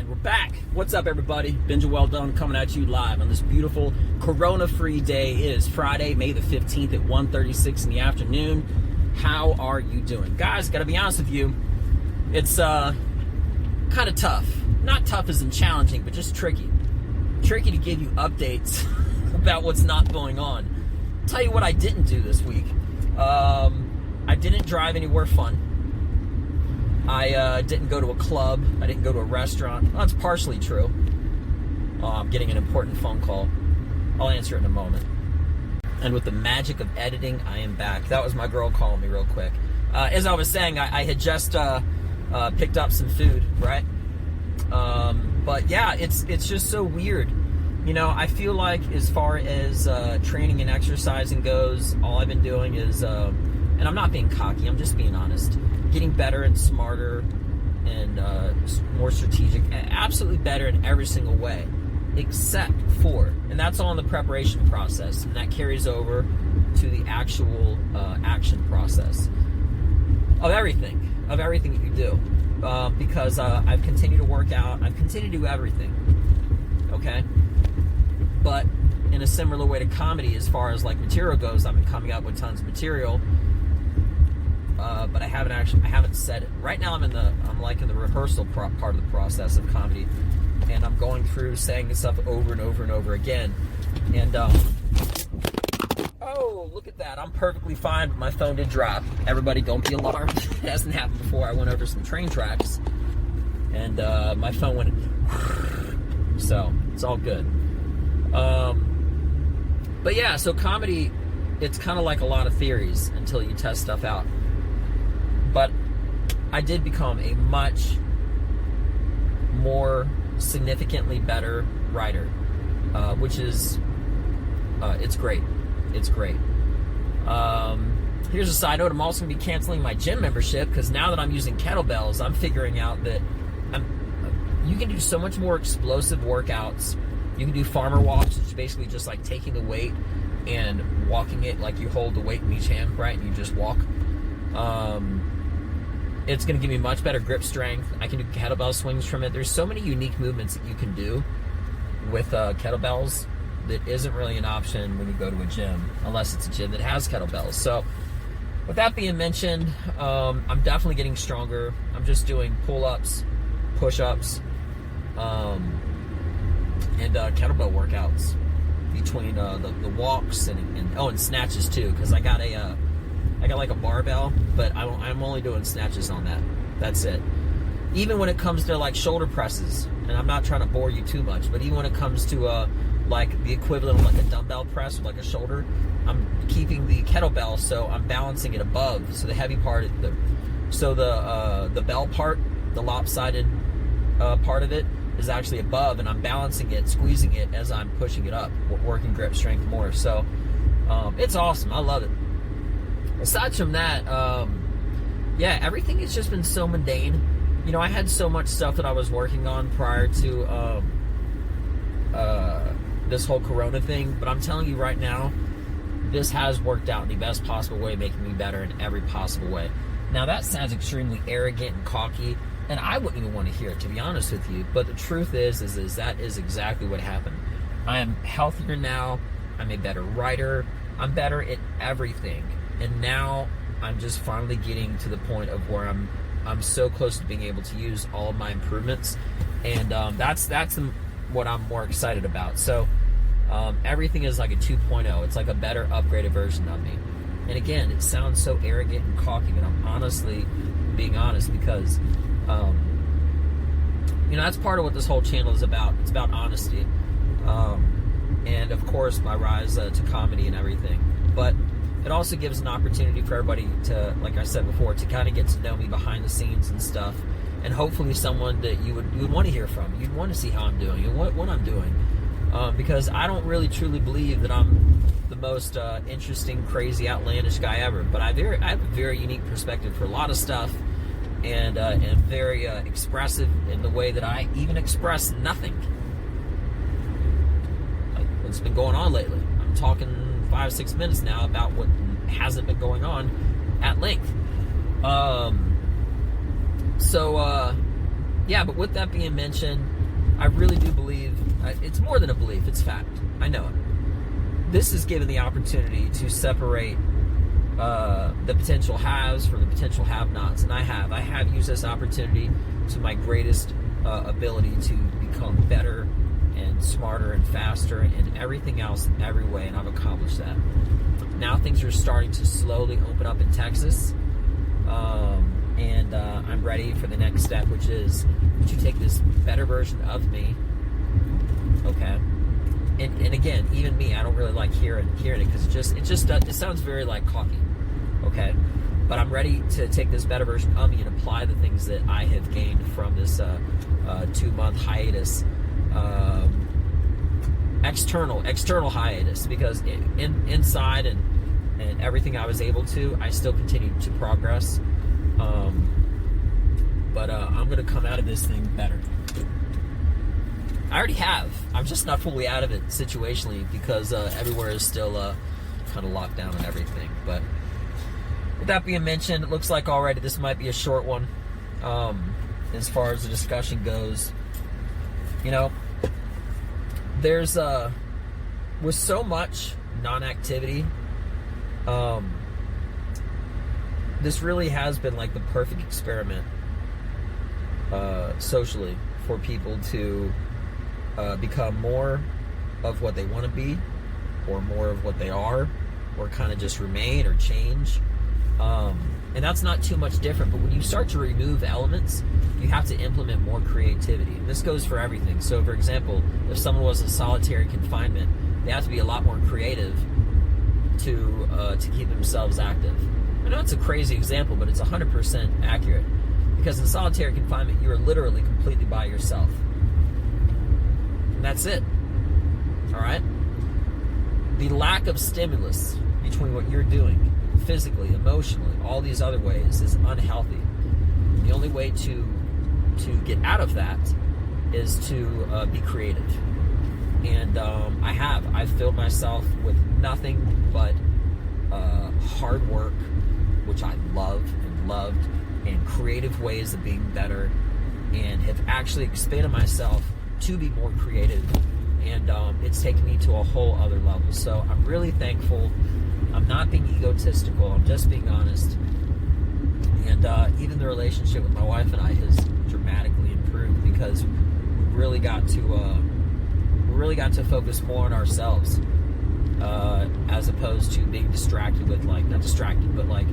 And we're back. What's up, everybody? Benja Welldone coming at you live on this beautiful Corona-free day. It is Friday, May the 15th at 1:36 in the afternoon. How are you doing? Guys, gotta be honest with you, it's kind of tough. Not tough as in challenging, but just tricky. Tricky to give you updates about what's not going on. Tell you what I didn't do this week. I didn't drive anywhere fun. I didn't go to a club. I didn't go to a restaurant. Well, that's partially true. I'm getting an important phone call. I'll answer it in a moment. And with the magic of editing, I am back. That was my girl calling me real quick. As I was saying, I had just picked up some food, right? But yeah, it's just so weird. You know, I feel like as far as training and exercising goes, all I've been doing is, and I'm not being cocky, I'm just being honest, getting better and smarter and more strategic, absolutely better in every single way, except for, and that's all in the preparation process, and that carries over to the actual action process of everything that you do, because I've continued to work out, I've continued to do everything, okay? But in a similar way to comedy, as far as like material goes, I've been coming up with tons of material, but I haven't said it. Right now I'm in the rehearsal part of the process of comedy, and I'm going through saying this stuff over and over and over again. And oh, look at that! I'm perfectly fine, but my phone did drop. Everybody, don't be alarmed. It hasn't happened before. I went over some train tracks, and my phone went. So it's all good. But yeah, so comedy, it's kind of like a lot of theories until you test stuff out. But I did become a much more significantly better writer, which is, it's great. It's great. Here's a side note. I'm also going to be canceling my gym membership because now that I'm using kettlebells, I'm figuring out that you can do so much more explosive workouts. You can do farmer walks, which is basically just like taking the weight and walking it like you hold the weight in each hand, right? And you just walk. It's going to give me much better grip strength. I can do kettlebell swings from it. There's so many unique movements that you can do with kettlebells that isn't really an option when you go to a gym, unless it's a gym that has kettlebells. So with that being mentioned, I'm definitely getting stronger. I'm just doing pull-ups, push-ups, and kettlebell workouts between the walks and snatches too, because I got like a barbell, but I'm only doing snatches on that. That's it. Even when it comes to like shoulder presses, and I'm not trying to bore you too much, but even when it comes to like the equivalent of like a dumbbell press with like a shoulder, I'm keeping the kettlebell, so I'm balancing it above, so the heavy part, the bell part, the lopsided part of it is actually above, and I'm balancing it, squeezing it as I'm pushing it up, working grip strength more. So it's awesome. I love it. Aside from that, yeah, everything has just been so mundane. You know, I had so much stuff that I was working on prior to this whole Corona thing, but I'm telling you right now, this has worked out in the best possible way, making me better in every possible way. Now, that sounds extremely arrogant and cocky, and I wouldn't even want to hear it, to be honest with you. But the truth is that is exactly what happened. I am healthier now. I'm a better writer. I'm better at everything. And now I'm just finally getting to the point of where I'm so close to being able to use all of my improvements. And that's what I'm more excited about. So everything is like a 2.0. It's like a better upgraded version of me. And again, it sounds so arrogant and cocky, but I'm honestly being honest, because you know, that's part of what this whole channel is about. It's about honesty, and of course my rise to comedy and everything, but it also gives an opportunity for everybody to, like I said before, to kind of get to know me behind the scenes and stuff, and hopefully someone that you would want to hear from. You'd want to see how I'm doing and what I'm doing, because I don't really truly believe that I'm the most interesting, crazy, outlandish guy ever, but I have a very unique perspective for a lot of stuff, and very expressive in the way that I even express nothing. Like what's been going on lately. I'm talking 5-6 minutes now about what hasn't been going on at length. So yeah, but with that being mentioned, I really do believe, it's more than a belief, it's fact. I know it. This is given the opportunity to separate the potential haves from the potential have-nots, and I have used this opportunity to my greatest ability to become better and smarter and faster and everything else in every way, and I've accomplished that. Now things are starting to slowly open up in Texas, and I'm ready for the next step, which is to take this better version of me, okay? And again, even me, I don't really like hearing it because it sounds very like cocky, okay? But I'm ready to take this better version of me and apply the things that I have gained from this 2-month hiatus, external hiatus, because inside and everything I was able to, I still continue to progress. But I'm going to come out of this thing better. I already have. I'm just not fully out of it situationally because everywhere is still kind of locked down and everything. But with that being mentioned, it looks like already this might be a short one as far as the discussion goes. You know, there's with so much non-activity, this really has been like the perfect experiment socially for people to become more of what they want to be, or more of what they are, or kind of just remain or change. And that's not too much different, but when you start to remove elements, you have to implement more creativity. And this goes for everything. So for example, if someone was in solitary confinement, they have to be a lot more creative to keep themselves active. I know it's a crazy example, but it's 100% accurate. Because in solitary confinement, you are literally completely by yourself. And that's it. All right? The lack of stimulus between what you're doing, physically, emotionally, all these other ways, is unhealthy. The only way to get out of that is to be creative. And I've filled myself with nothing but hard work, which I love and loved, and creative ways of being better, and have actually expanded myself to be more creative, and it's taken me to a whole other level. So I'm really thankful. I'm not being egotistical, I'm just being honest. And even the relationship with my wife and I has dramatically improved because we really got to focus more on ourselves, as opposed to being distracted with, like, not distracted, but like,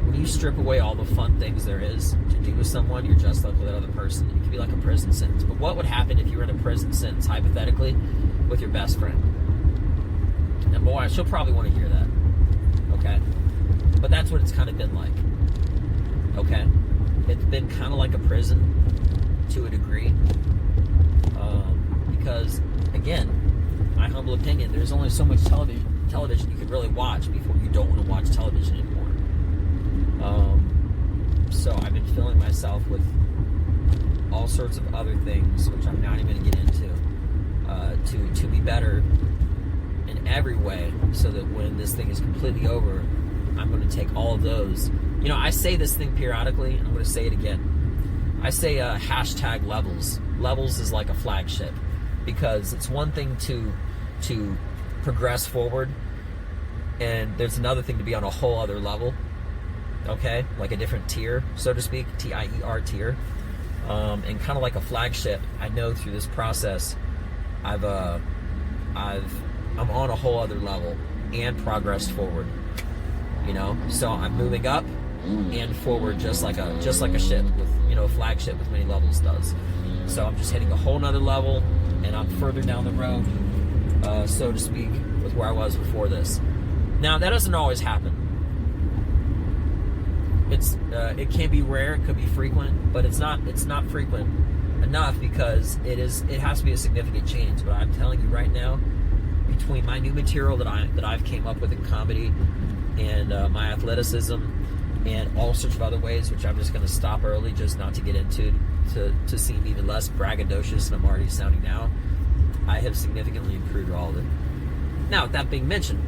when you strip away all the fun things there is to do with someone, you're just like with that other person. It could be like a prison sentence. But what would happen if you were in a prison sentence, hypothetically, with your best friend? And boy, she'll probably want to hear that. Okay? But that's what it's kind of been like. Okay? It's been kind of like a prison to a degree. Because, again, my humble opinion, there's only so much television you can really watch before you don't want to watch television anymore. So I've been filling myself with all sorts of other things, which I'm not even going to get into, to be better in every way, so that when this thing is completely over, I'm going to take all of those. You know, I say this thing periodically, and I'm going to say it again. I say hashtag levels. Levels is like a flagship, because it's one thing to progress forward, and there's another thing to be on a whole other level. Okay, like a different tier, so to speak, TIER tier, and kind of like a flagship. I know through this process, I'm on a whole other level and progressed forward. You know, so I'm moving up and forward, just like a ship with, you know, a flagship with many levels does. So I'm just hitting a whole nother level, and I'm further down the road, so to speak, with where I was before this. Now that doesn't always happen. It can be rare, it could be frequent, but it's not frequent enough, because it has to be a significant change. But I'm telling you right now, between my new material that I've came up with in comedy, and my athleticism, and all sorts of other ways, which I'm just going to stop early, just not to get into, to seem even less braggadocious than I'm already sounding now, I have significantly improved all of it. Now, with that being mentioned,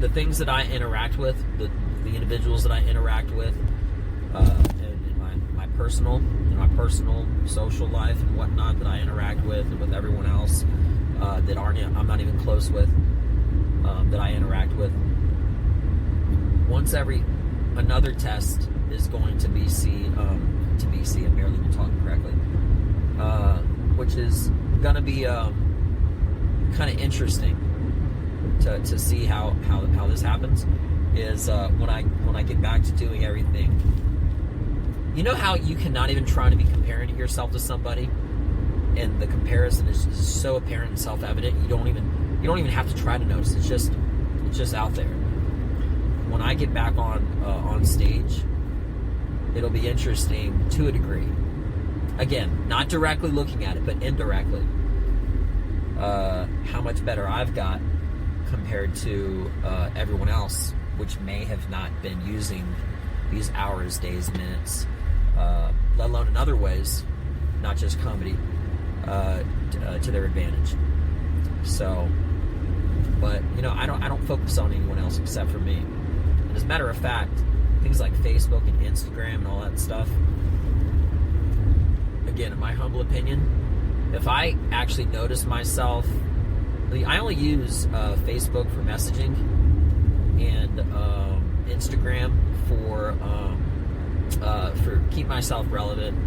the things that I interact with, the individuals that I interact with, in my personal social life and whatnot that I interact with, and with everyone else that I'm not even close with, that I interact with. Once another test is going to BC, I'm barely even talking correctly, which is going to be kind of interesting to see how this happens, is when I get back to doing everything. You know how you cannot even try to be comparing yourself to somebody, and the comparison is so apparent and self-evident. You don't even have to try to notice. It's just out there. When I get back on stage, it'll be interesting to a degree. Again, not directly looking at it, but indirectly. How much better I've got compared to everyone else, which may have not been using these hours, days, minutes, let alone in other ways, not just comedy, to their advantage. So, but I don't focus on anyone else except for me. And as a matter of fact, things like Facebook and Instagram and all that stuff, again, in my humble opinion, if I actually notice myself, I only use Facebook for messaging and Instagram for keep myself relevant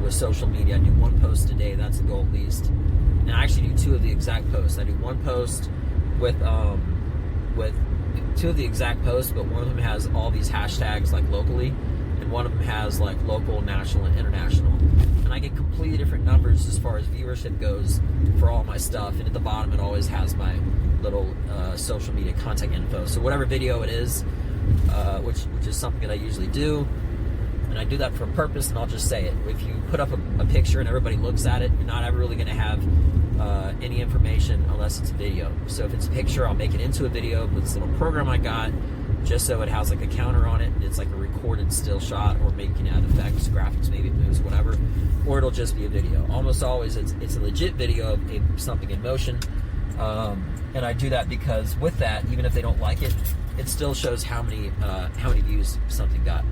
with social media. I do one post a day. That's the goal, at least. And I actually do two of the exact posts. I do one post with two of the exact posts, but one of them has all these hashtags like locally, and one of them has like local, national, and international. And I get completely different numbers as far as viewership goes for all my stuff. And at the bottom, it always has my little social media contact info. So whatever video it is, which is something that I usually do, and I do that for a purpose, and I'll just say it. If you put up a picture and everybody looks at it, you're not ever really going to have any information unless it's a video. So if it's a picture, I'll make it into a video with this little program I got, just so it has like a counter on it. It's like a recorded still shot, or maybe you can add effects, graphics, maybe it moves, whatever. Or it'll just be a video. Almost always it's a legit video of something in motion. And I do that because with that, even if they don't like it, it still shows how many views something got.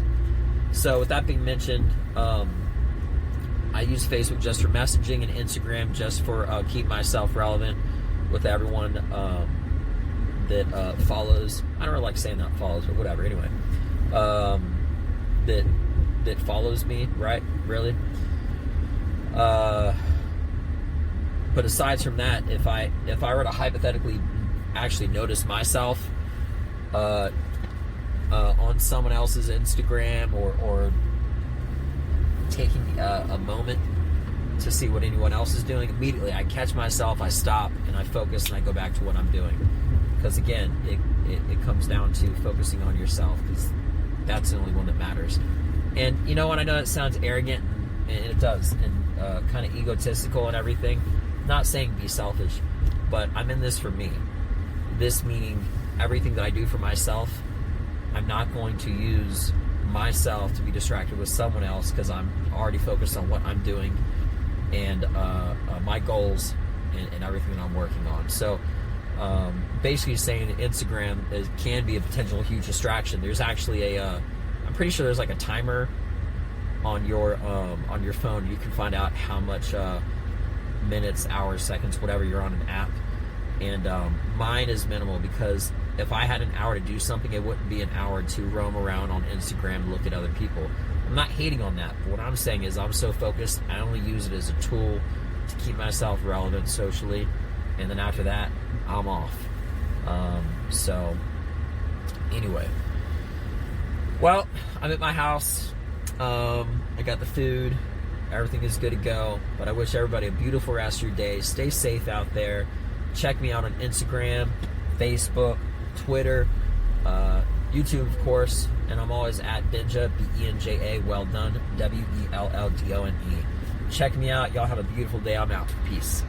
So with that being mentioned, I use Facebook just for messaging and Instagram just for keep myself relevant with everyone that follows. I don't really like saying that follows, but whatever. Anyway, that follows me, right? Really. But aside from that, if I were to hypothetically actually notice myself on someone else's Instagram, or taking a moment to see what anyone else is doing, immediately I catch myself, I stop, and I focus, and I go back to what I'm doing. Because again, it comes down to focusing on yourself, because that's the only one that matters. And you know what, I know it sounds arrogant, and it does, and kind of egotistical and everything. Not saying be selfish, but I'm in this for me. This meaning everything that I do for myself, I'm not going to use myself to be distracted with someone else, because I'm already focused on what I'm doing and my goals and everything that I'm working on. So basically saying that Instagram can be a potential huge distraction. There's actually I'm pretty sure there's like a timer on your phone. You can find out how much minutes, hours, seconds, whatever you're on an app. And mine is minimal, because if I had an hour to do something, it wouldn't be an hour to roam around on Instagram and look at other people. I'm not hating on that, but what I'm saying is I'm so focused, I only use it as a tool to keep myself relevant socially, and then after that, I'm off. So, anyway. Well, I'm at my house. I got the food. Everything is good to go. But I wish everybody a beautiful rest of your day. Stay safe out there. Check me out on Instagram, Facebook, Twitter, YouTube, of course, and I'm always at Benja, B-E-N-J-A, Welldone, W-E-L-L-D-O-N-E. Check me out. Y'all have a beautiful day. I'm out. Peace.